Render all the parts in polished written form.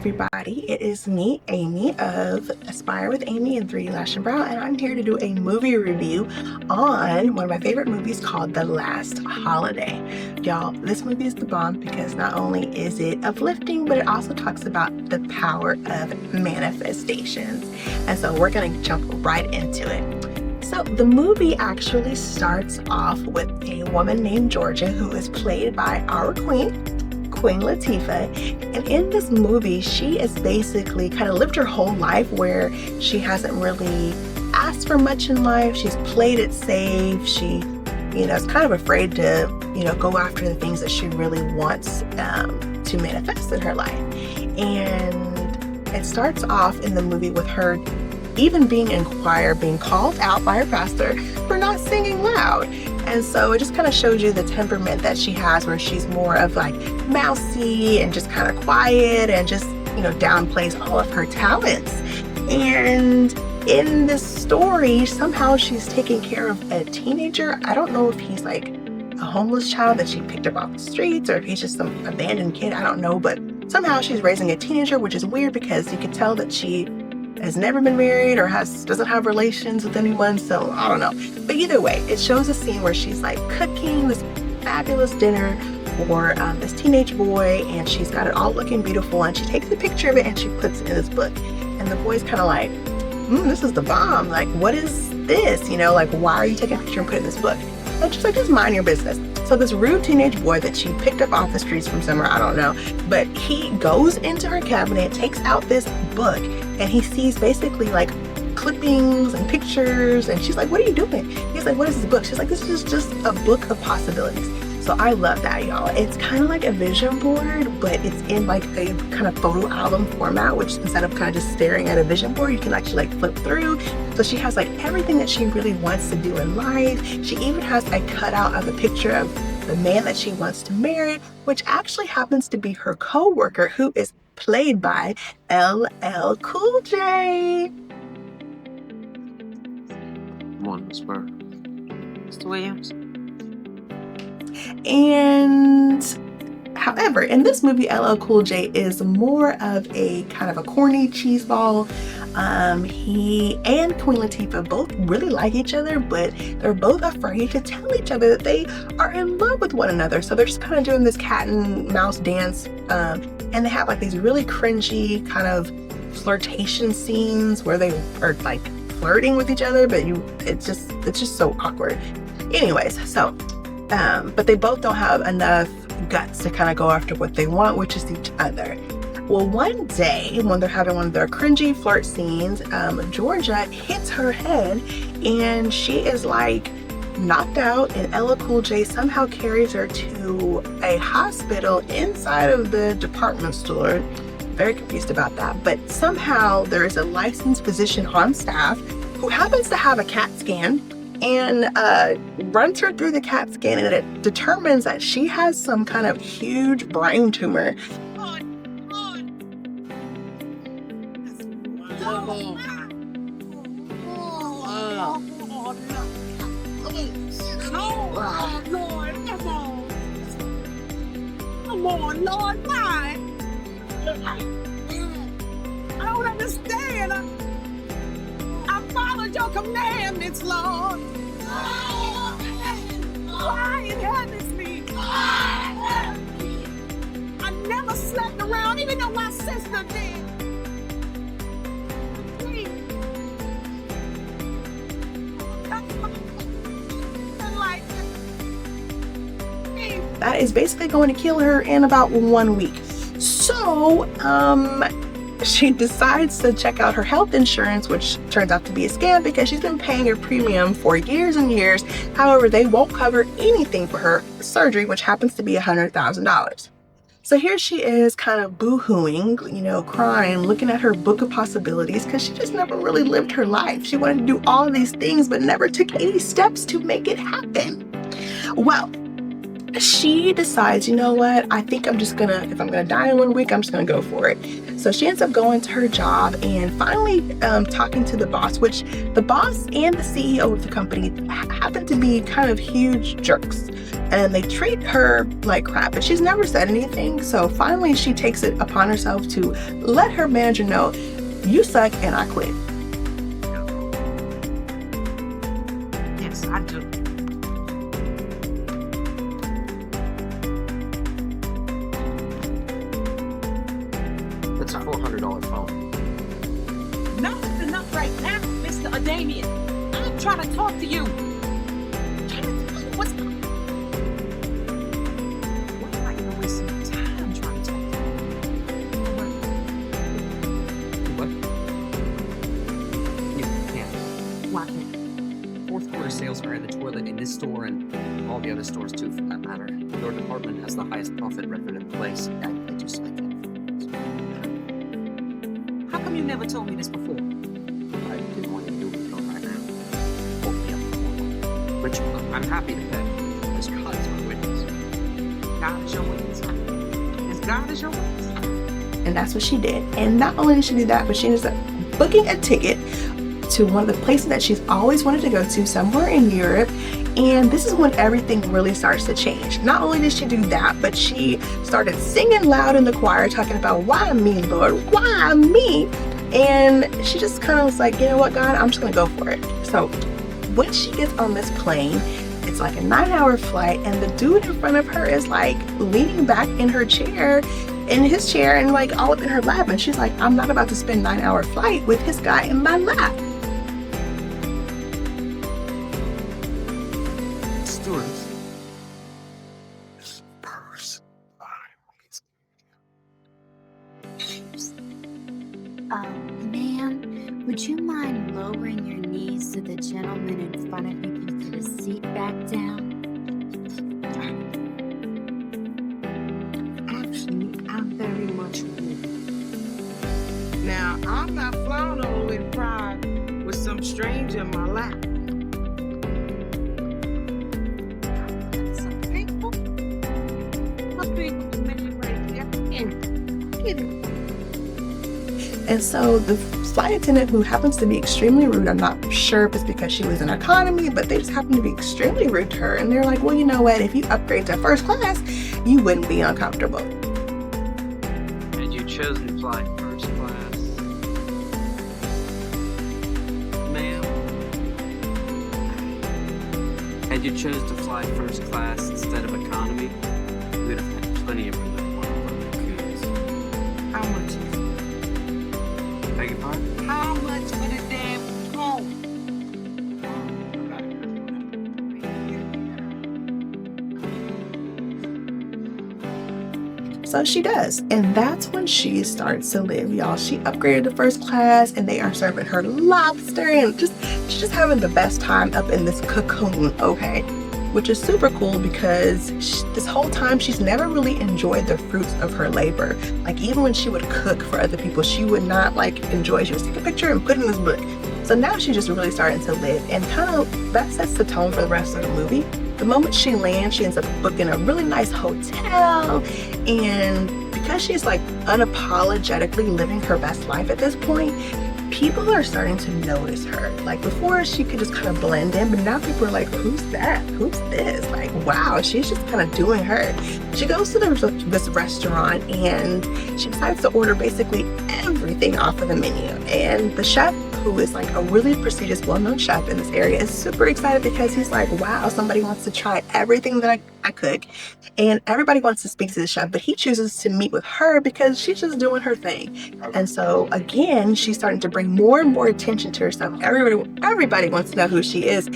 everybody. It is me, Amy of Aspire with Amy and 3D Lash and Brow, and I'm here to do a movie review on one of my favorite movies called The Last Holiday. Y'all, this movie is the bomb because not only is it uplifting, but it also talks about the power of manifestations. And so we're gonna jump right into it. So the movie actually starts off with a woman named Georgia who is played by our Queen Latifah, and in this movie she is basically kind of lived her whole life where she hasn't really asked for much in life. She's played it safe. She is kind of afraid to go after the things that she really wants to manifest in her life. And it starts off in the movie with her even being in choir, being called out by her pastor for not singing loud. And so it just kind of shows you the temperament that she has, where she's more of like mousy and just kind of quiet and just, downplays all of her talents. And in this story, somehow she's taking care of a teenager. I don't know if he's like a homeless child that she picked up off the streets or if he's just some abandoned kid. I don't know, but somehow she's raising a teenager, which is weird because you can tell that she has never been married or doesn't have relations with anyone, so I don't know. But either way, it shows a scene where she's like cooking this fabulous dinner for this teenage boy, and she's got it all looking beautiful, and she takes a picture of it and she puts it in this book. And the boy's kind of like, this is the bomb. Like, what is this? Like, why are you taking a picture and putting it in this book? And she's like, just mind your business. So this rude teenage boy that she picked up off the streets from somewhere, I don't know, but he goes into her cabinet, takes out this book, and he sees basically like clippings and pictures, and she's like, what are you doing? He's like, what is this book? She's like, this is just a book of possibilities. So I love that, y'all. It's kind of like a vision board, but it's in like a kind of photo album format, which instead of kind of just staring at a vision board, you can actually like flip through. So she has like everything that she really wants to do in life. She even has a cutout of a picture of the man that she wants to marry, which actually happens to be her co-worker, who is played by LL Cool J. One whisper. Mr. Williams. And however, in this movie, LL Cool J is more of a kind of a corny cheeseball. He and Queen Latifah both really like each other, but they're both afraid to tell each other that they are in love with one another. So they're just kind of doing this cat and mouse dance, and they have like these really cringy kind of flirtation scenes where they are like flirting with each other, but it's just so awkward. Anyways, so but they both don't have enough guts to kind of go after what they want, which is each other. Well, one day when they're having one of their cringy flirt scenes, Georgia hits her head and she is like knocked out, and LL Cool J somehow carries her to a hospital inside of the department store. Very confused about that, but somehow there is a licensed physician on staff who happens to have a CAT scan and runs her through the CAT scan, and it determines that she has some kind of huge brain tumor. Come on, Lord, why? I don't understand. I followed your commandments, Lord. Why it happens me? I never slept around, even though my sister did. That is basically going to kill her in about 1 week. So, she decides to check out her health insurance, which turns out to be a scam because she's been paying her premium for years and years. However, they won't cover anything for her surgery, which happens to be $100,000. So here she is kind of boo-hooing, crying, looking at her book of possibilities because she just never really lived her life. She wanted to do all of these things, but never took any steps to make it happen. Well, she decides, you know what, I think if I'm gonna die in 1 week, I'm just gonna go for it. So she ends up going to her job and finally talking to the boss, which the boss and the CEO of the company happen to be kind of huge jerks. And they treat her like crap, but she's never said anything. So finally she takes it upon herself to let her manager know, you suck and I quit. Yes, I do. That's a $400 phone. No, it's enough right now, Mr. Adamian. I'm trying to talk to you. What's Why am I even wasting my time trying to talk to What? You can't. you? Why can't Fourth quarter sales are in the toilet in this store and all the other stores too, for that matter. Your department has the highest profit record in the place. I just like it. How come you never told me this before? I didn't want you to do it right now. Woke me up before. Which I'm happy to pay. As God is my witness. God is your witness. Is God is your witness? And that's what she did. And not only did she do that, but she ended up booking a ticket to one of the places that she's always wanted to go to, somewhere in Europe. And this is when everything really starts to change. Not only did she do that, but she started singing loud in the choir, talking about, why me, Lord? Why me? And she just kind of was like, you know what, God, I'm just gonna go for it. So when she gets on this plane, it's like a 9-hour flight, and the dude in front of her is like leaning back in her chair, in his chair, and like all up in her lap. And she's like, I'm not about to spend 9-hour flight with his guy in my lap. Stewards. Ma'am, would you mind lowering your knees so the gentleman in front of you can put his seat back down? Actually, I very much would. Now, I'm not flying all the way to Prague with some stranger in my lap. Some people? What people man right here? Get it. And so the flight attendant, who happens to be extremely rude, I'm not sure if it's because she was in economy, but they just happen to be extremely rude to her. And they're like, well, you know what? If you upgrade to first class, you wouldn't be uncomfortable. Had you chosen to fly first class, ma'am? Had you chose to fly first class instead of economy, you would have had plenty of room on one of the coons. How much is it? Beg your pardon? How much for the damn home? So she does. And that's when she starts to live, y'all. She upgraded to first class, and they are serving her lobster, and she's just having the best time up in this cocoon, okay? Which is super cool because this whole time she's never really enjoyed the fruits of her labor. Like, even when she would cook for other people, she would not like enjoy. She would take a picture and put it in this book. So now she's just really starting to live, and kind of that sets the tone for the rest of the movie. The moment she lands, she ends up booking a really nice hotel, and because she's like unapologetically living her best life at this point, people are starting to notice her. Like, before she could just kind of blend in, but now people are like, who's that? Who's this? Like, wow, she's just kind of doing her. She goes to this restaurant, and she decides to order basically everything off of the menu. And the chef, who is like a really prestigious, well-known chef in this area, is super excited because he's like, wow, somebody wants to try everything that I cook. And everybody wants to speak to the chef, but he chooses to meet with her because she's just doing her thing. And so again, she's starting to bring more and more attention to herself. Everybody wants to know who she is.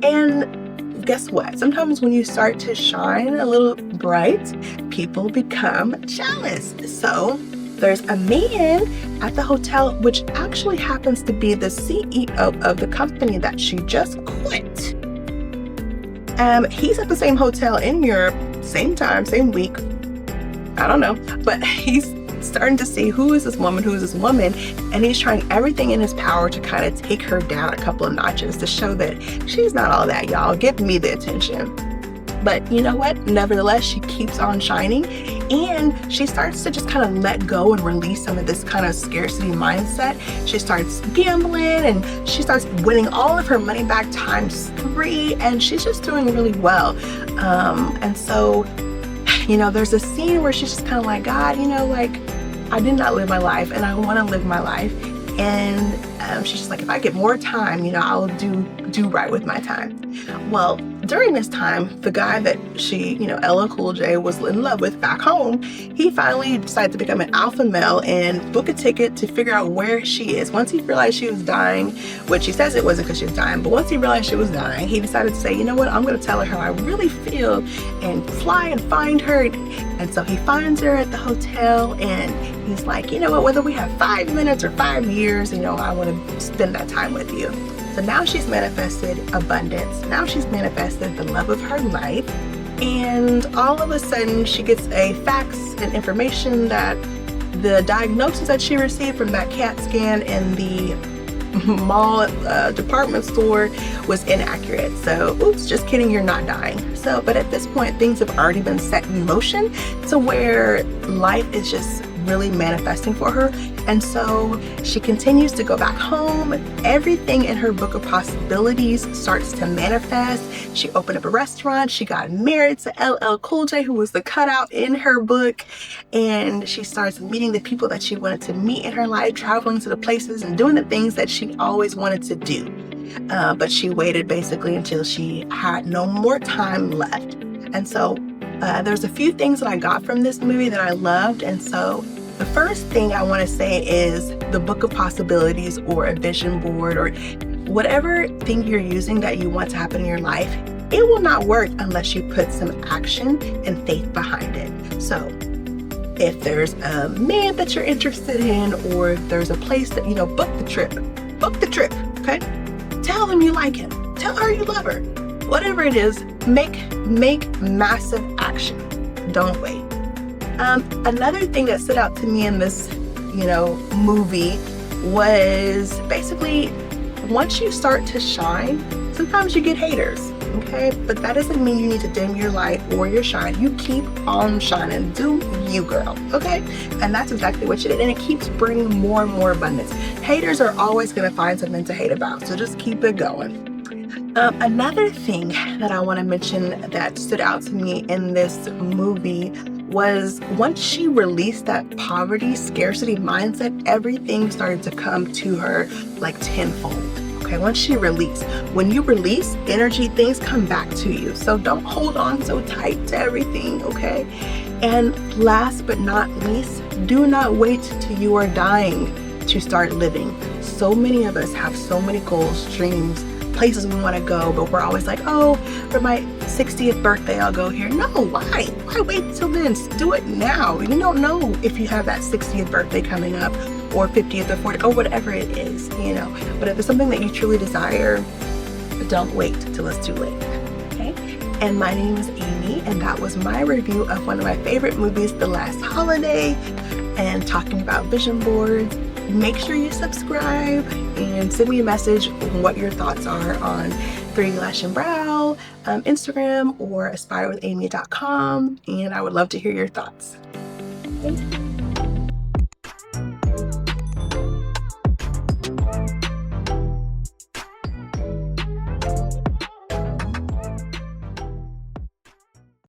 And guess what? Sometimes when you start to shine a little bright, people become jealous. So there's a man at the hotel, which actually happens to be the CEO of the company that she just quit. He's at the same hotel in Europe, same time, same week. I don't know, but he's starting to see who is this woman, and he's trying everything in his power to kind of take her down a couple of notches to show that she's not all that, y'all. Give me the attention. But you know what? Nevertheless, she keeps on shining, and she starts to just kind of let go and release some of this kind of scarcity mindset. She starts gambling, and she starts winning all of her money back ×3, and she's just doing really well. And so, you know, there's a scene where she's just kind of like, God, you know, like, I did not live my life, and I want to live my life. And she's just like, if I get more time, you know, I'll do right with my time. Well, during this time, the guy that she, you know, LL Cool J was in love with back home, he finally decided to become an alpha male and book a ticket to figure out where she is. Once he realized she was dying, which he says it wasn't because she was dying, but once he realized she was dying, he decided to say, you know what, I'm going to tell her how I really feel and fly and find her. And so he finds her at the hotel, and he's like, you know what, whether we have 5 minutes or 5 years, you know, I want to spend that time with you. So now she's manifested abundance. Now she's manifested the love of her life. And all of a sudden she gets a fax and information that the diagnosis that she received from that CAT scan in the mall department store was inaccurate. So, oops, just kidding, you're not dying. So, but at this point, things have already been set in motion to where life is just really manifesting for her. And so she continues to go back home. Everything in her book of possibilities starts to manifest. She opened up a restaurant. She got married to LL Cool J, who was the cutout in her book. And she starts meeting the people that she wanted to meet in her life, traveling to the places and doing the things that she always wanted to do. But she waited basically until she had no more time left. And so there's a few things that I got from this movie that I loved. And so the first thing I want to say is the book of possibilities, or a vision board, or whatever thing you're using that you want to happen in your life, it will not work unless you put some action and faith behind it. So if there's a man that you're interested in, or if there's a place that, you know, book the trip, okay? Tell him you like him. Tell her you love her. Whatever it is, make massive action. Don't wait. Another thing that stood out to me in this, you know, movie was basically, once you start to shine, sometimes you get haters, okay? But that doesn't mean you need to dim your light or your shine. You keep on shining. Do you, girl, okay? And that's exactly what you did. And it keeps bringing more and more abundance. Haters are always going to find something to hate about, so just keep it going. Another thing that I want to mention that stood out to me in this movie was, once she released that poverty, scarcity mindset, everything started to come to her like tenfold. Okay, once she released. When you release energy, things come back to you. So don't hold on so tight to everything, okay? And last but not least, do not wait till you are dying to start living. So many of us have so many goals, dreams, places we want to go, but we're always like, oh, for my 60th birthday I'll go here. No, why wait till then? Do it now. You don't know if you have that 60th birthday coming up, or 50th or 40th, or whatever it is, you know. But if it's something that you truly desire, don't wait till it's too late. Okay? And my name is Amy, and that was my review of one of my favorite movies, The Last Holiday, and talking about vision boards. Make sure you subscribe and send me a message on what your thoughts are on 3 Lash and Brow, Instagram, or aspirewithamy.com, and I would love to hear your thoughts. Thank you.